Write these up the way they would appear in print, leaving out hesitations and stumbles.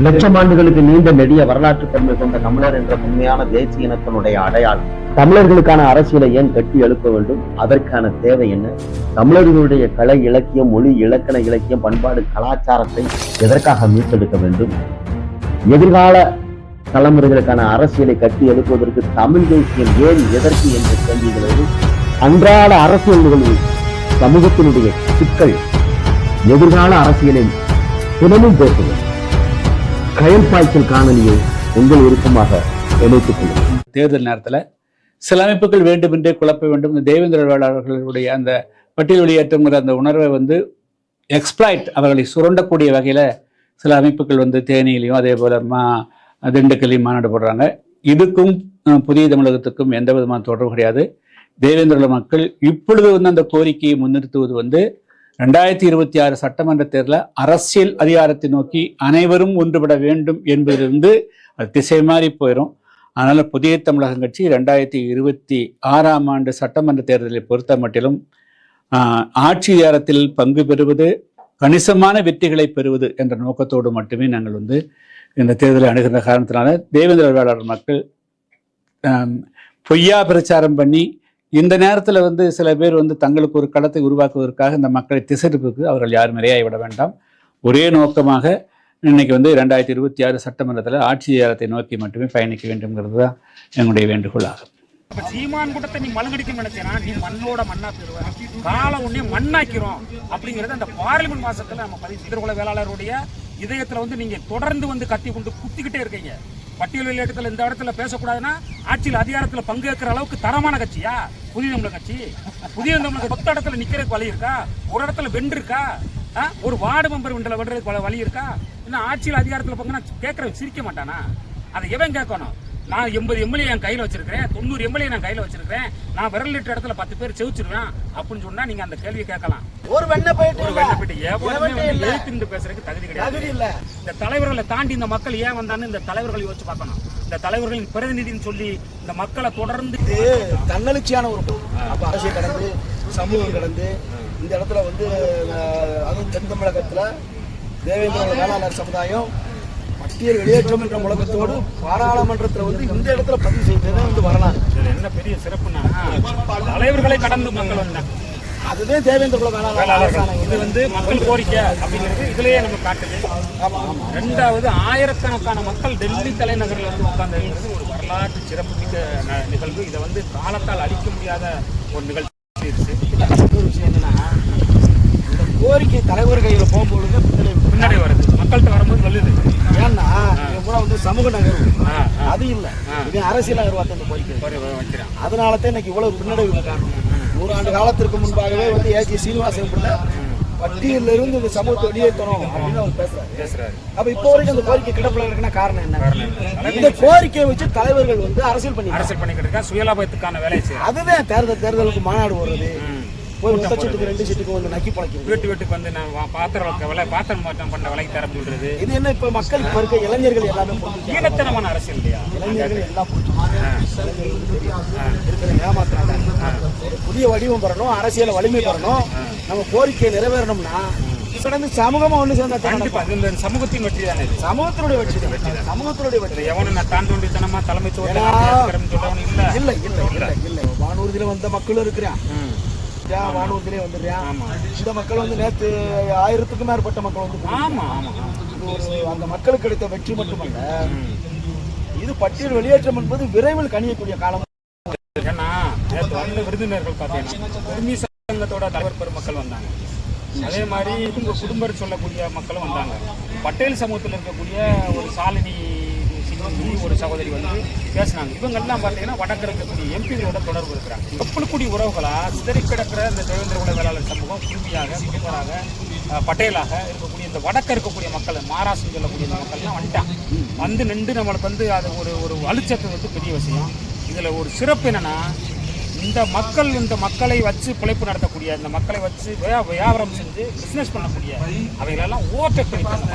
லட்சம் ஆண்டுகளுக்கு நீண்ட நெடிய வரலாற்று தன்மை கொண்ட தமிழர் என்ற உண்மையான தேசிய இனத்தினுடைய அடையாளம். தமிழர்களுக்கான அரசியலை ஏன் கட்டி எழுப்ப வேண்டும்? அதற்கான தேவை என்ன? தமிழர்களுடைய கலை இலக்கியம், மொழி, இலக்கண இலக்கியம், பண்பாடு, கலாச்சாரத்தை எதற்காக மீட்டெடுக்க வேண்டும்? எதிர்கால தலைமுறைகளுக்கான அரசியலை கட்டி எழுப்புவதற்கு தமிழ் தேசியம் ஏன், எதற்கு என்ற கேள்விகளோடு அன்றாட அரசியல் நிகழ்வு, சமூகத்தினுடைய சிக்கல், எதிர்கால அரசியலை தினமும் பேசுவது கயல் பாய்ச்சல் காணொலியை உங்கள் விருப்பமாக இணைத்துக் கொள்ளுங்கள். தேர்தல் நேரத்தில் சில அமைப்புகள் வேண்டுமென்றே குழப்ப வேண்டும். இந்த தேவேந்திர வேளாளர்களுடைய அந்த பட்டியல் வெளியேற்றங்கிற அந்த உணர்வை எக்ஸ்பிளாய்ட், அவர்களை சுரண்டக்கூடிய வகையில் சில அமைப்புகள் தேனியிலையும் அதே போல திண்டுக்கல்லையும் மாநாடு போடுறாங்க. இதுக்கும் புதிய தமிழகத்துக்கும் எந்த விதமான தொடர்பு கிடையாது. தேவேந்திர மக்கள் இப்பொழுது அந்த கோரிக்கையை முன்னிறுத்துவது 2026 சட்டமன்ற தேர்தலில் அரசியல் அதிகாரத்தை நோக்கி அனைவரும் ஒன்றுபட வேண்டும் என்பதிலிருந்து அது திசை மாறி போயிடும். அதனால புதிய தமிழகம் கட்சி 2026 ஆண்டு சட்டமன்ற தேர்தலை பொறுத்த மட்டிலும் ஆட்சி அதிகாரத்தில் பங்கு பெறுவது, கணிசமான வெற்றிகளை பெறுவது என்ற நோக்கத்தோடு மட்டுமே நாங்கள் இந்த தேர்தலை அணுகின்ற காரணத்தினால தேவேந்திர வேளாளர் மக்கள் பொய்யா பிரச்சாரம் பண்ணி இந்த நேரத்தில் சில பேர் தங்களுக்கு ஒரு களத்தை உருவாக்குவதற்காக இந்த மக்களை திசைப்புக்கு அவர்கள் யாரும் இரையாகிவிட வேண்டாம். ஒரே நோக்கமாக இன்னைக்கு 2026 சட்டமன்றத்தில் ஆட்சி அதிகாரத்தை நோக்கி மட்டுமே பயணிக்க வேண்டும்ங்கிறது தான் எங்களுடைய வேண்டுகோள் ஆகும். சீமான் கூட்டத்தை நீ மலங்கடிக்க நினைச்சேன்னா நீ மண்ணோட மண்ணா பெறுவேன், காலை ஒன்னே மண்ணாக்கிறோம் அப்படிங்கிறது அந்த பார்லிமெண்ட் மாசத்துல நம்ம பதிவு வேளாளருடைய இதயத்துல நீங்க தொடர்ந்து கத்தி கொண்டு குத்திக்கிட்டே இருக்கீங்க. பட்டியல் வெளியேற்றத்தில் இந்த இடத்துல பேசக்கூடாதுன்னா ஆட்சியில் அதிகாரத்தில் பங்கேற்கிற அளவுக்கு தரமான கட்சியா புதிய தமிழக கட்சி? புதிய தமிழக 10 இடத்துல நிக்கிறதுக்கு வழி இருக்கா? ஒரு இடத்துல வென்று இருக்கா? ஒரு வார்டு மெம்பர் வென்றதுக்கு வழி இருக்கா? இன்னும் ஆட்சியில் அதிகாரத்தில் பங்குனா கேட்கறவன் சிரிக்க மாட்டானா? அதை எவன் கேட்கணும்? நான் 80 எம்எல்ஏ என் கையில் வச்சிருக்கிறேன், 90 எம்எல்ஏ நான் கையில் வச்சிருக்கிறேன், நான் விரல் லிட்ட இடத்துல 10 பேர் செவிச்சிருவேன் அப்படின்னு சொன்னா நீங்க அந்த கேள்வியை கேட்கலாம். ஒரு வெண்ணை போயிட்டு எழுத்து பேசுறதுக்கு தகுதி கிடையாது. இந்த தலைவர்களை தாண்டி இந்த மக்கள் ஏன் வந்தான்னு இந்த தலைவர்களை யோசிச்சு பார்க்கணும். இந்த தலைவர்களின் பிரதிநிதின்னு சொல்லி இந்த மக்களை தொடர்ந்து தன்னெழுச்சியான ஒரு அரசியல் கடந்து சமூகம் கடந்து இந்த இடத்துல அதுவும் தென் தமிழகத்துல தேவேந்திர வேளாளர் சமுதாயம் பட்டியல் வெளியேற்றம் என்ற முழக்கத்தோடு பாராளுமன்றத்தில் இந்த இடத்துல பதிவு செய்தது வரலாறு. என்ன பெரிய சிறப்புன்னா தலைவர்களை கடந்து மக்கள் வந்தாங்க. அதுதான் தேவேந்திர வேளாளர். இது மக்கள் கோரிக்கை அப்படிங்கிறது இதுலயே நம்ம காட்டுது. ரெண்டாவது, ஆயிரக்கணக்கான மக்கள் டெல்லி தலைநகரில் உட்கார்ந்து ஒரு வரலாற்று சிறப்பு மிக்க நிகழ்வு. இதை காலத்தால் அழிக்க முடியாத ஒரு நிகழ்ச்சி. ஒரு விஷயம் என்னன்னா, இந்த கோரிக்கை தலைவர் கையில் போகும்பொழுது பின்னாடி வருது, மக்கள்கிட்ட வரும்போது சொல்லுது. ஏன்னா சமூக நகர்வு அது இல்ல, இது அரசியல் நகர்வாத்த கோரிக்கை வைக்கிறான். அதனாலதான் இன்னைக்கு இவ்வளவு பின்னடைவு காரணம். 100 ஆண்டு காலத்திற்கு முன்பாகவே ஏஜி சீனிவாசன் பிள்ளை பட்டியலில் இருந்து இந்த சமூகத்தை வெளியேற்றணும் அப்படின்னு அவர் பேசுறாரு. அப்ப இப்போ வரைக்கும் அந்த கோரிக்கை கிடப்பில் இருக்குன்னா காரணம் என்ன? இந்த கோரிக்கையை வச்சு தலைவர்கள் அரசியல் பண்ணிக்கிட்டு சுயலாபத்துக்கான வேலை செய்யும். அதுதான் தேர்தலுக்கு மாநாடு வருது, போய் 1 சீட்டுக்கு 2 சீட்டுக்கு நக்கி பழக்கி வீட்டுக்கு நான் பாத்திரம் மாற்றம் பண்ண விலைக்கு தர சொல்றது. இது என்ன இப்ப மக்கள் இப்ப இருக்க இளைஞர்கள் எல்லாமே ஈனத்தனமான அரசியல் இல்லையா? இளைஞர்கள் எல்லாம் இருக்கிற ஏமாத்துறாங்க. ஒரு புதிய வடிவம் பெறணும், அரசியல வலிமை பெறணும், நம்ம கோரிக்கையை நிறைவேறணும்னா கடந்து சமூகமா ஒண்ணு சேர்ந்தா கண்டிப்பா இந்த சமூகத்தின் வெற்றி தானே. சமூகத்தினுடைய வெற்றி. எவனும் நான் தாண்டோண்டித்தனமா தலைமைத்துவம் இல்ல. வானூர்தியில வந்த மக்களும் இருக்கிறான், வானூர்திலே வந்துடுறான். இந்த மக்கள் நேற்று 1000க்கும் மேற்பட்ட மக்கள் அந்த மக்களுக்கு கிடைத்த வெற்றி மட்டுமல்ல, இது பட்டியல் வெளியேற்றம் என்பது விரைவில் கணியக்கூடிய காலம். ஏன்னா நேற்று விருந்தினர்கள் பார்த்தீங்கன்னா சங்கத்தோட தலைவர் பெருமக்கள் வந்தாங்க. அதே மாதிரி குடும்பம் சொல்லக்கூடிய மக்களும் வந்தாங்க. பட்டேல் சமூகத்தில் இருக்கக்கூடிய ஒரு சாலினி ஒரு சகோதரி பேசினாங்க. இவங்கெல்லாம் பார்த்தீங்கன்னா வடக்கு இருக்கக்கூடிய எம்பிகளோட தொடர்பு இருக்கிறாங்க. கப்பல்குடி உறவுகளா சிதறி கிடக்கிற இந்த தேவேந்திர குல வேளாளர் சமூகம் குடும்பியாக குடும்பராக பட்டேலாக இருக்கக்கூடிய இந்த வடக்கு இருக்கக்கூடிய மக்கள், மகாராஷ்டிரம் சொல்லக்கூடிய இந்த மக்கள்லாம் வந்துட்டாங்க. நின்று நம்மளுக்கு அது ஒரு அழுச்சத்து பெரிய விஷயம். இதுல ஒரு சிறப்பு என்னன்னா, இந்த மக்களை வச்சு பிழைப்பு நடத்தக்கூடிய, இந்த மக்களை வச்சு வியாபாரம் செஞ்சு பிசினஸ் பண்ணக்கூடிய அவைகளெல்லாம் ஓவர்டேக் பண்ணிட்டாங்க.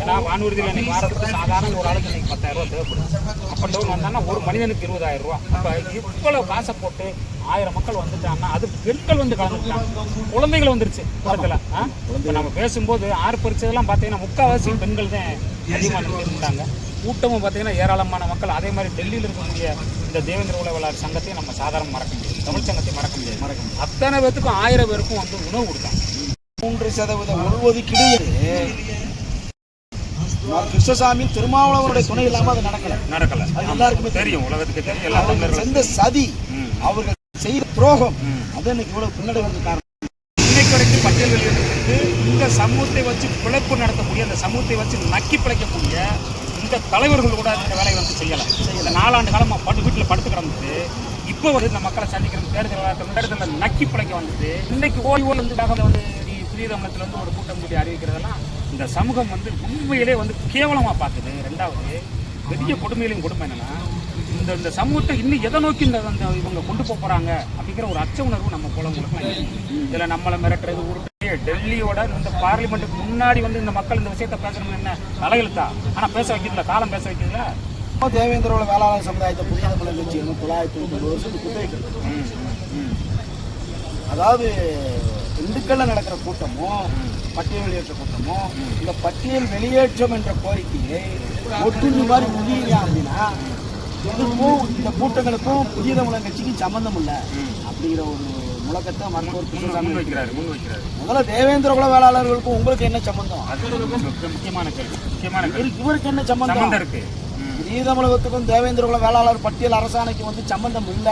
ஏன்னா வானூர்தியில் இன்னைக்கு வாரத்துக்கு சாதாரண ஒரு ஆளுக்கு இன்னைக்கு 10,000 ரூபா தேவைப்படுது. அப்போ வந்தாங்கன்னா ஒரு மனிதனுக்கு 20,000 ரூபா. அப்போ இவ்வளவு காசை போட்டு 1000 மக்கள் வந்துட்டாங்கன்னா அது பெண்கள் கலந்துட்டாங்க, குழந்தைகள் வந்துருச்சு படத்துல. இப்போ நம்ம பேசும்போது 6 பரிச்சைலாம் பார்த்தீங்கன்னா முக்கால்வாசி பெண்கள் தான் அதிகமாக இருந்தாங்க. கூட்டமும் பார்த்தீங்கன்னா ஏராளமான மக்கள். அதே மாதிரி டெல்லியில் இருக்கக்கூடிய இந்த தேவேந்திர குல வேளாளர் சங்கத்தையும் நம்ம சாதாரண மறக்க முடியாது, தமிழ் சங்கத்தையும் மறக்க முடியாது. அத்தனை பேருக்கும் 1000 பேருக்கும் வந்து உணவு கொடுத்தாங்க. 3% உள்ஒதுக்கீடு கிருஷ்ணசாமி திருமாவளவனுடைய துணை இல்லாம அது நடக்கல. அது எல்லாருக்குமே தெரியும், உலகத்துக்கு தெரியும். எல்லாரும் செஞ்ச சதி, அவர்கள் செய்த துரோகம், அது இன்னைக்கு இவ்வளவு பின்னடைவுக்கு காரணம். இன்னைக்கு வரைக்கும் பட்டியல் வெளியிட்டு இந்த சமூகத்தை வச்சு பிழைப்பு நடத்தக்கூடிய, அந்த சமூகத்தை வச்சு நக்கி பிழைக்கக்கூடிய இந்த தலைவர்கள் கூட இந்த வேலையை வந்து செய்யலை. 4 ஆண்டு காலமாக வீட்டில் படுத்து கிடந்துட்டு இப்போ வந்து இந்த மக்களை சந்திக்கிற தேர்தலில் நக்கி பிழைக்க வந்துட்டு இன்னைக்கு ஓய்வு வந்து புதிய தமிழகத்தில் வந்து ஒரு கூட்டம் கூட்டி அறிவிக்கிறதெல்லாம் இந்த சமூகம் வந்து உண்மையிலே வந்து கேவலமாக பார்க்குது. 2வது பெரிய கொடுமையிலையும் கொடுமை என்னன்னா, இந்த சமூகத்தை இன்னும் எதை நோக்கி இந்த இவங்க கொண்டு போகிறாங்க அப்படிங்கிற ஒரு அச்ச உணர்வு நம்ம போலவங்களுக்குலாம் இதில் நம்மளை மிரட்டுறது உருட்டு. டெல்லியோட இந்த பார்லிமெண்ட்டுக்கு முன்னாடி வந்து இந்த மக்கள் இந்த விஷயத்தை பேசணும்னு என்ன தலையெழுத்தா? ஆனால் பேச வைக்கிறதுல காலம் பேச வைக்கிறதுல தேவேந்திர குல வேளாளர் சமுதாயத்தை புதிய தமிழக கட்சி 1990 வருஷத்துக்கு குத்தகை. அதாவது திண்டுக்கல்ல நடக்கிற கூட்டமும் பட்டியல் வெளியேற்ற கூட்டமும், இந்த பட்டியல் வெளியேற்றம் என்ற கோரிக்கையை ஒட்டுண்ணி மாதிரி முடியலையா அப்படின்னா இதுக்கும் இந்த கூட்டங்களுக்கும் புதிய தமிழக கட்சிக்கும் சம்பந்தம் இல்லை அப்படிங்கிற ஒரு முழக்கத்தை மருத்துவர் கிருஷ்ணசாமி வைக்கிறாரு. முதல்ல தேவேந்திர குல வேளாளர்களுக்கும் உங்களுக்கு என்ன சம்பந்தம்? முக்கியமான கேள்வி. இவருக்கு என்ன சம்பந்தம் இருக்கு? புதிய தமிழகத்துக்கும் தேவேந்திர குல வேளாளர் பட்டியல் அரசாணைக்கு வந்து சம்பந்தம் இல்ல,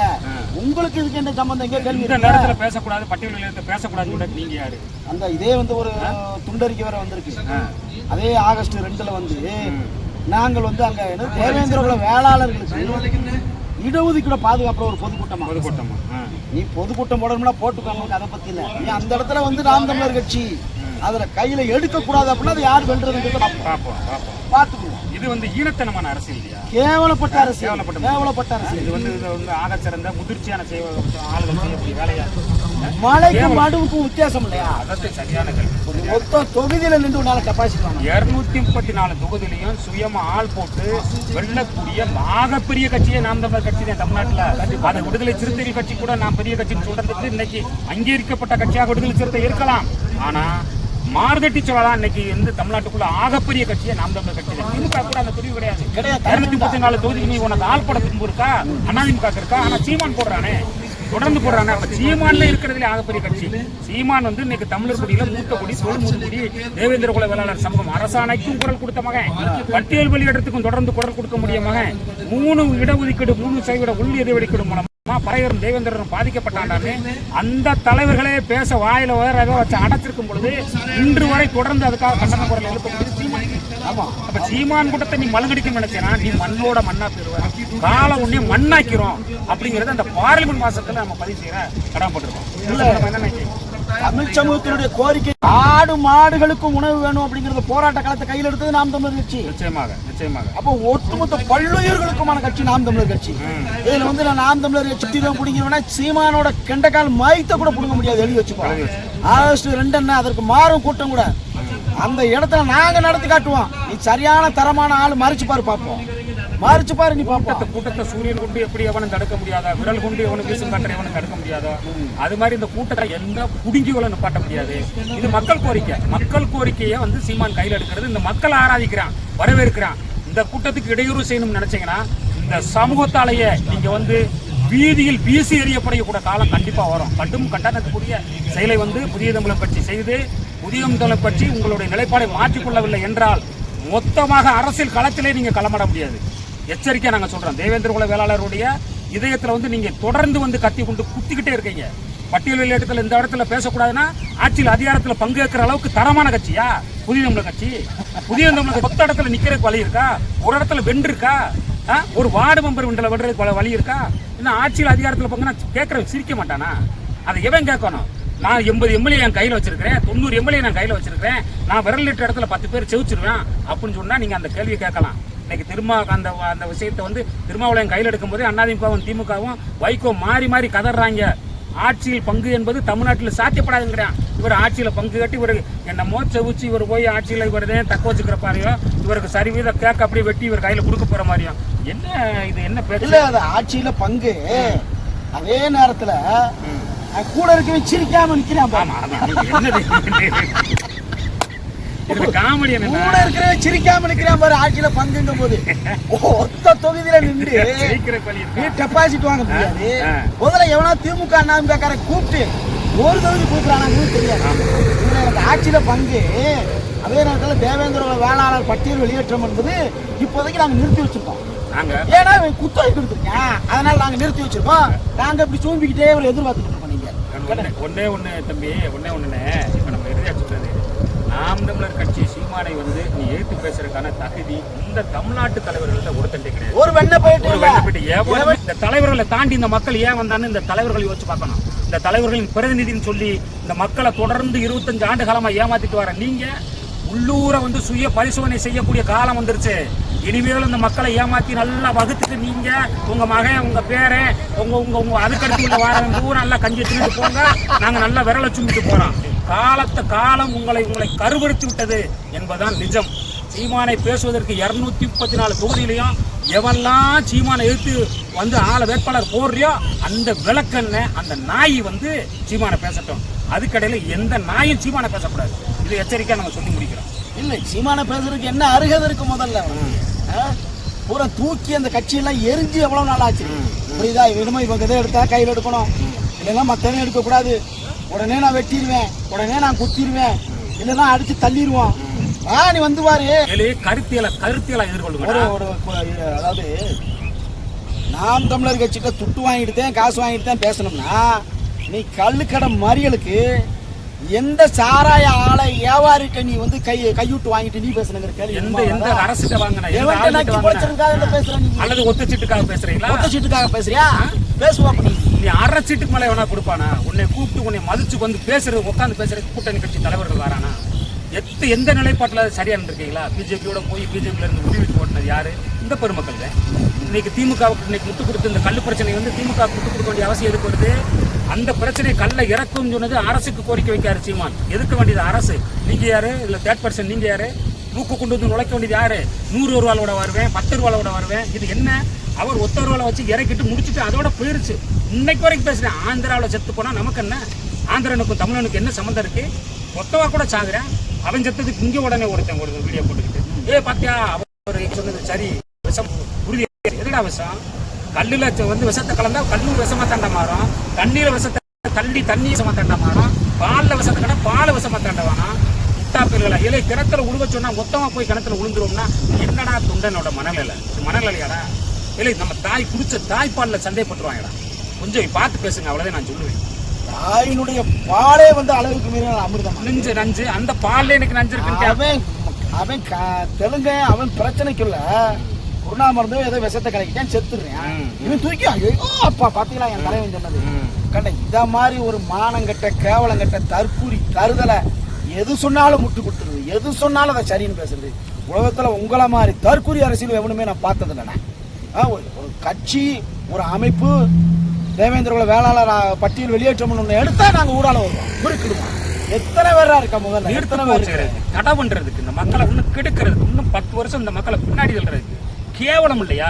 உங்களுக்கு இதுக்கு என்ன சம்பந்தம்? எங்க கேள்வி. இந்த நேரத்துல பேசக்கூடாது, பட்டியல் பேசக்கூடாது. நீங்க யாரு? அந்த இதே வந்து ஒரு துண்டறிக்கை வேற வந்திருக்கு. அதே ஆகஸ்ட் 2 வந்து நாங்கள் வந்து அங்க தேவேந்திர குல வேளாளர்களுக்கு இடஒதுக்கீடு பாதுகாப்புற ஒரு பொதுக்கூட்டமா நீ பொதுக்கூட்டம் போடணும்னா போட்டுக்கோங்க, அதை பத்தி இல்ல. நீ அந்த இடத்துல வந்து நாம் தமிழர் கட்சி அதுல கையில எடுக்க கூடாது அப்படின்னா அது யார் வென்றதுன்னு பார்த்துக்குவோம். இது வந்து ஈனத்தனமான அரசியல் இல்லையா? கேவலப்பட்ட அரசியல். இது வந்து ஆகச்சிறந்த முதிர்ச்சியான ஆளுகள் செய்யக்கூடிய வேலையா? மழைக்கும் மடுவுக்கும் வித்தியாசம் இல்லையா? அதற்கு சரியான கேள்வி. மொத்த தொகுதியில நின்று உன்னால கெப்பாசிட்டி 234 தொகுதியிலையும் சுயமா ஆள் போட்டு வெல்லக்கூடிய ஆகப்பெரிய கட்சியே நாம் தமிழர் கட்சி தான் தமிழ்நாட்டில். அதை விடுதலை சிறுத்தைகள் கட்சி கூட நாம் பெரிய கட்சின்னு சொல்றதுக்கு இன்னைக்கு அங்கீகரிக்கப்பட்ட கட்சியாக விடுதலை சிறுத்தை இருக்கலாம். ஆனா மார்தட்டி சொல்லலாம், இன்னைக்கு வந்து தமிழ்நாட்டுக்குள்ள ஆகப்பெரிய கட்சியை நாம் தமிழர் கட்சி தான். திமுக கூட அந்த பிரிவு கிடையாது. 234 தொகுதிக்கு நீ உனக்கு ஆள் போட தும்பு இருக்கா? அதிமுக இருக்கா? ஆனா சீமான் போடுறானே, தொடர்ந்து போடுறானே. அப்ப சீமான்ல இருக்கிறதுல ஆகப்பெரிய கட்சி சீமான் வந்து இன்னைக்கு தமிழர் குடியில மூத்த குடி, தொழில்முறை குடி, தேவேந்திர குல வேளாளர் சமூகம் அரசாணைக்கும் குரல் கொடுத்த மகன், பட்டியல் வெளியிடத்துக்கும் தொடர்ந்து குரல் கொடுக்க முடிய மகன், 3 இடஒதுக்கீடு 3% உள் இடஒதுக்கீடு மூலமா பறையரும் தேவேந்திரரும் பாதிக்கப்பட்டாண்டாமே அந்த தலைவர்களே பேச வாயில வச்சு அடைச்சிருக்கும் பொழுது இன்று வரை தொடர்ந்து அதுக்காக கண்டன குரல் எழுப்பக்கூடியது சீமான். ஆமா, அப்ப சீமான் கூட்டத்தை நீ மலங்கடிக்க நினைச்சேன்னா நீ மண்ணோட மண்ணா பெறுவார், கால உடனே மண்ணாக்கிறோம் அப்படிங்கறது அந்த பார்லிமெண்ட் மாசத்துல நம்ம பதிவு செய்யற கடமைப்பட்டிருக்கோம். தமிழ் சமூகத்தினுடைய கோரிக்கை ஆடு மாடுகளுக்கும் உணவு வேணும் அப்படிங்கறது போராட்ட காலத்தை கையில் எடுத்தது நாம் தமிழர் கட்சி. நிச்சயமாக. அப்போ ஒட்டுமொத்த பல்லுயிர்களுக்குமான கட்சி நாம் தமிழர் கட்சி. இதுல வந்து நாம் தமிழர் கட்சி தான் பிடிக்கணும்னா சீமானோட கெண்டக்கால் மைத்த கூட பிடுங்க முடியாது, எழுதி வச்சுக்கோ. ஆகஸ்ட் 2 அதற்கு மாறும் கூட்டம் கூட அந்த இடத்துல நாங்க நடத்தி காட்டுவோம். நீ சரியான தரமான ஆள் மறைச்சு பாரு, பார்ப்போம். மாறிச்சு பாரு நீ கூட்டத்தை சூரியன் கொண்டு எப்படி எவனும் தடுக்க முடியாதா, விரல் கொண்டு எவனும் வீசும் காற்றை எவனும் தடுக்க முடியாதோ அது மாதிரி இந்த கூட்டத்தை எந்த புடுங்கிகளும் நிப்பாட்ட முடியாது. இது மக்கள் கோரிக்கையை வந்து சீமான் கையில் எடுக்கிறது. இந்த மக்கள் ஆராதிக்கிறான், வரவேற்கிறான். இந்த கூட்டத்துக்கு இடையூறு செய்யணும்னு நினைச்சீங்கன்னா இந்த சமூகத்தாலேயே நீங்க வந்து வீதியில் வீசி எறியப்படக்கூடிய காலம் கண்டிப்பா வரும். கடும் கண்டனத்துக்குரிய செயலை வந்து புதிய தமிழர் கட்சி செய்து, புதிய தமிழர் கட்சி உங்களுடைய நிலைப்பாடை மாற்றிக்கொள்ளவில்லை என்றால் மொத்தமாக அரசியல் களத்திலே நீங்க களமாட முடியாது. எச்சரிக்கை நாங்க சொல்றோம். தேவேந்திர குல வேளாளருடைய இதயத்துல வந்து நீங்க தொடர்ந்து வந்து கத்தி கொண்டு குத்திக்கிட்டே இருக்கீங்க. பட்டியல் வெளியேற்றத்தில் இந்த இடத்துல பேசக்கூடாதுன்னா ஆட்சியில் அதிகாரத்துல பங்கேற்கிற அளவுக்கு தரமான கட்சியா புதிய தமிழர் கட்சி? புதிய தமிழர் 10 இடத்துல நிக்கிறதுக்கு வழி இருக்கா? ஒரு இடத்துல வென்றிருக்கா? ஒரு வார்டு மெம்பர் வென்றதுக்கு வழி இருக்கா? இன்னும் ஆட்சியில் அதிகாரத்துல பங்குனா கேட்கற சிரிக்க மாட்டானா? அதை எவன் கேட்கணும்? நான் 80 எம்எல்ஏ என் கையில் வச்சிருக்கிறேன், 90 எம்எல்ஏ நான் கையில் வச்சிருக்கிறேன், நான் விரல் லிட்ட இடத்துல 10 பேர் செவிச்சிருவேன் அப்படின்னு சொன்னா நீங்க அந்த கேள்வியை கேட்கலாம். இன்னைக்கு அந்த விஷயத்தை வந்து திருமாவளவன் கையில் எடுக்கும் போது அதிமுகவும் திமுகவும் வைகோ மாறி கதறாங்க. ஆட்சியில் பங்கு என்பது தமிழ்நாட்டில் சாத்தியப்படாதுங்கிறான். இவர் ஆட்சியில் பங்கு கட்டி இவர் என்னமோ செவிச்சு இவர் போய் ஆட்சியில் இவரதே தக்க வச்சுக்கிற மாதிரியும் இவருக்கு சரிவீத கேட்க அப்படியே வெட்டி இவர் கையில் கொடுக்க போற மாதிரியும் என்ன பேசல. அது ஆட்சியில பங்கு, அதே நேரத்துல கூட இருக்கவே சிரிக்காம நிக்கிறான். இதுல காமெடி என்னன்னா கூட இருக்கிற சிரிக்காம நிக்கிறான் பாரு ஆட்சியில பங்குங்கும் போது ஒத்த தொகுதியில நின்று ஜெயிக்கிற பலி நீ டெபாசிட் வாங்க முடியாது. முதல்ல எவனா திமுக அண்ணாமக்கார கூப்பிட்டு ஒரு தொகுதி கூப்பிடுறானான்னு தெரியாது. இதுல எனக்கு ஆட்சியில பங்கு. அதே நேரத்தில் தேவேந்திர வேளாளர் பட்டியல் வெளியேற்றம் என்பது இப்போதைக்கு நாங்க நிறுத்தி வச்சிருக்கோம். நாங்க ஏன்னா குத்தகை கொடுத்துருக்கேன், அதனால நாங்க நிறுத்தி வச்சிருக்கோம். நாங்க இப்படி சூம்பிக்கிட்டே இவ்வளவு எதிர்பார்த்துட்டு இருக்கோம். நீங்க ஒன்னே தம்பி ஒன்னே இப்ப நம்ம இறுதியா சொல்றது, நாம் தமிழர் கட்சி சீமானை வந்து நீ எழுத்து பேசுறதுக்கான தகுதி இந்த தமிழ்நாட்டு தலைவர்கள்ட்ட ஒருத்தண்டே கிடையாது. ஒரு வெண்ண போயிட்டு இந்த தலைவர்களை தாண்டி இந்த மக்கள் ஏன் வந்தான்னு இந்த தலைவர்களை யோசிச்சு பார்க்கணும். இந்த தலைவர்களின் பிரதிநிதின்னு சொல்லி இந்த மக்களை தொடர்ந்து 25 ஆண்டு காலமா ஏமாத்திட்டு வர நீங்க உள்ளூரை வந்து சுய பரிசோதனை செய்யக்கூடிய காலம் வந்துருச்சு. இனிமேல் இந்த மக்களை ஏமாத்தி நல்லா வகுத்துட்டு நீங்க உங்க மகன் உங்க பேரை உங்க உங்க உங்க அதுக்கடுத்து உள்ள வாரம் பூரா நல்லா கஞ்சி தின்னுட்டு போங்க, நாங்க நல்லா விரலை சும்பிட்டு போறோம். காலம் உங்களை கருவறுத்து விட்டது என்பதுதான் நிஜம். சீமானை பேசுவதற்கு 234 தொகுதியிலையும் எவெல்லாம் சீமானை எடுத்து வந்து ஆள வேட்பாளர் போடுறியோ அந்த விளக்கண்ண அந்த நாய் வந்து சீமானை பேசட்டும். அதுக்கடையில எந்த நாயும் சீமானை பேசக்கூடாது. இது எச்சரிக்கையா நம்ம சொல்லி முடிக்கிறோம். இல்லை, சீமானை பேசுறதுக்கு என்ன அருகதை இருக்கு? முதல்ல பூரா தூக்கி அந்த கட்சியெல்லாம் எரிஞ்சு எவ்வளவு நாள் ஆச்சு. புரியுதா? இனிமே இவங்க எதை எடுத்தா கையில் எடுக்கணும், இல்லைன்னா மற்றவங்க எடுக்கக்கூடாது. உடனே நான் வெட்டிடுவேன், உடனே நான் குத்திடுவேன், இல்லைன்னா அடிச்சு தள்ளிடுவோம். நீ வந்து பாரு கருத்தியலை எதிர்கொள்ளுங்க. அதாவது நாம் தமிழர் கட்சிகிட்ட துட்டு வாங்கிட்டுதான் காசு வாங்கிட்டுதான் பேசணும்னா நீ கள்ளுக்கடை மறியலுக்கு எந்த சாராய ஆலை வியாபாரிட்ட நீ வந்து கையூட்டு வாங்கிட்டு நீ பேசுறங்கிற கேள்வி எந்த அரசுக்கு வாங்கினா அல்லது ஒத்த சீட்டுக்காக பேசுறீங்களா? ஒத்த சீட்டுக்காக பேசுறியா? பேசுவா. நீ அரை சீட்டுக்கு மேல வேணா கொடுப்பானா? உன்னை கூப்பிட்டு உன்னை மதிச்சு வந்து பேசுறது உட்காந்து பேசுறது கூட்டணி கட்சி தலைவர்கள் வரானா? எந்த நிலைப்பாட்டில் சரியா இருந்திருக்கீங்களா? பிஜேபியோட போய் பிஜேபியில இருந்து முடிவுக்கு ஓட்டினது யாரு? இந்த பெருமக்கள் தான். இன்னைக்கு திமுகவுக்கு இன்னைக்கு முட்டு கொடுத்து இந்த கல்லு பிரச்சனை வந்து திமுக முட்டு கொடுக்க வேண்டிய அவசியம் எதுக்கு வருது? அந்த பிரச்சனை கல்லை இறக்கும் சொன்னது அரசுக்கு கோரிக்கை வைக்காரு சீமான். எதுக்க வேண்டியது அரசு. நீங்க யாரு? இல்ல 3rd நீங்க யாரு? மூக்கு கொண்டு வந்து நுழைக்க வேண்டியது யாரு? 100 ரூபாயோட வருவேன், 10 ரூபாயோட வருவேன். இது என்ன? அவர் 1 ரூபாய் வச்சு இறக்கிட்டு முடிச்சுட்டு அதோட போயிருச்சு. இன்னைக்கு வரைக்கும் பேசுறேன். ஆந்திராவில் செத்து போனா நமக்கு என்ன? ஆந்திரனுக்கும் தமிழனுக்கு என்ன சம்மந்தம் இருக்கு? ஒத்தவா கூட சாகுறேன். அவன் செத்ததுக்கு இங்கே உடனே ஒருத்தன் ஒரு வீடியோ போட்டுக்கிட்டு பாத்தியா அவர் சொன்னது சரி, விஷம் உறுதி. எதுடா விஷம்? கல்லுல வந்து விஷத்தை கலந்தா கல்லு விஷமா தாண்ட மாறும், தண்ணீர விஷத்தை தள்ளி தண்ணி விஷமா தாண்ட மாறும், பால்ல விஷத்தை கடை பால விஷமா தாண்ட வேணாம். முட்டா பேர்களை இலை கிணத்துல உழுவ சொன்னா மொத்தமா போய் கிணத்துல உளுந்துருவோம்னா என்னடா தொண்டனோட மனநிலையாடா? இல்லை நம்ம தாய் குடிச்ச தாய்ப்பால்ல சந்தேகப்பட்டுருவாங்கடா. கொஞ்சம் பார்த்து பேசுங்க, அவ்வளவுதான் நான் சொல்லுவேன். தாயினுடைய பாலே வந்து அளவுக்கு மீறி அமிர்தம் நஞ்சு அந்த பால்ல எனக்கு நஞ்சு இருக்கு. அவன் தெலுங்க அவன் பிரச்சனைக்குள்ள குருணா மருந்து ஏதோ விஷத்தை கலக்கிட்டான், செத்துடுறேன். இவன் தூக்கி ஐயோ அப்பா பாத்தீங்களா என் தலைவன் சொன்னது கண்ட. இத மாதிரி ஒரு மானங்கட்ட கேவலங்கட்ட தற்கூரி தருதலை எது சொன்னாலும் முட்டு கொடுத்துருது, எது சொன்னாலும் அதை சரின்னு பேசுறது. உலகத்துல உங்களை மாதிரி தற்கூரி அரசியல் எவனுமே நான் பார்த்தது இல்லைண்ணே. ஒரு கட்சி ஒரு அமைப்பு தேவேந்திர வேளாளர் பட்டியல் வெளியேற்றம் எடுத்தா நாங்க ஊரால வருவோம், முறுக்கிடுவோம். எத்தனை பேரா இருக்கா? முதல்ல எத்தனை பேர் தடை பண்றதுக்கு இந்த மக்களை இன்னும் கெடுக்கிறதுக்கு இன்னும் 10 வருஷம் இந்த மக்களை பின்னாடி தள்ளுறதுக்கு கேவலம் இல்லையா?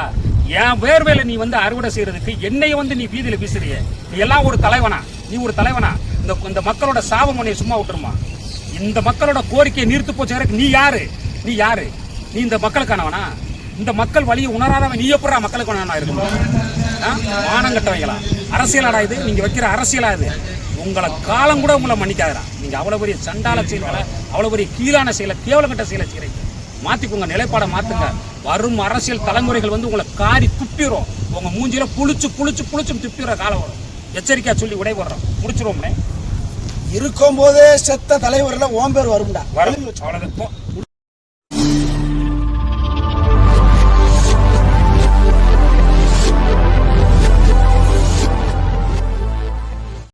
என் வேர்வேல நீ வந்து அறுவடை செய்யறதுக்கு என்னைய வந்து நீ வீதியில வீசுறிய. நீ எல்லாம் ஒரு தலைவனா? நீ ஒரு தலைவனா? இந்த மக்களோட சாபம் உன்னை சும்மா விட்டுருமா? இந்த மக்களோட கோரிக்கையை நீர்த்து போச்சு. நீ யாரு? நீ இந்த மக்களுக்கானவனா? இந்த மக்கள் வழியை உணராதவன் நீ எப்படா மக்களுக்கானவனா இருக்கணும்? மானங்கட்டவைங்களா? அரசியலாடா இது? நீங்க வைக்கிற அரசியலா இது? உங்களை காலம் கூட உங்களை மன்னிக்காதரா. நீங்க அவ்வளவு பெரிய சண்டால செயல்களை, அவ்வளவு பெரிய கீழான செயலை, கேவலங்கட்ட செயலை செய்றீங்க. மாத்திக்கோங்க, நிலைப்பாடை மாத்துங்க. வரும் அரசியல் தலைமுறைகள் வந்து உங்களை காரி துப்பிடும். உங்க மூஞ்சில புளிச்சு துப்பிடுற காலம் வரும். எச்சரிக்கையா சொல்லி விடைபடுறோம். முடிச்சிருவோம்னே. இருக்கும் போதே செத்த தலைவர்ல ஓம்பேர் வரும்டா. அவ்வளவுதான்.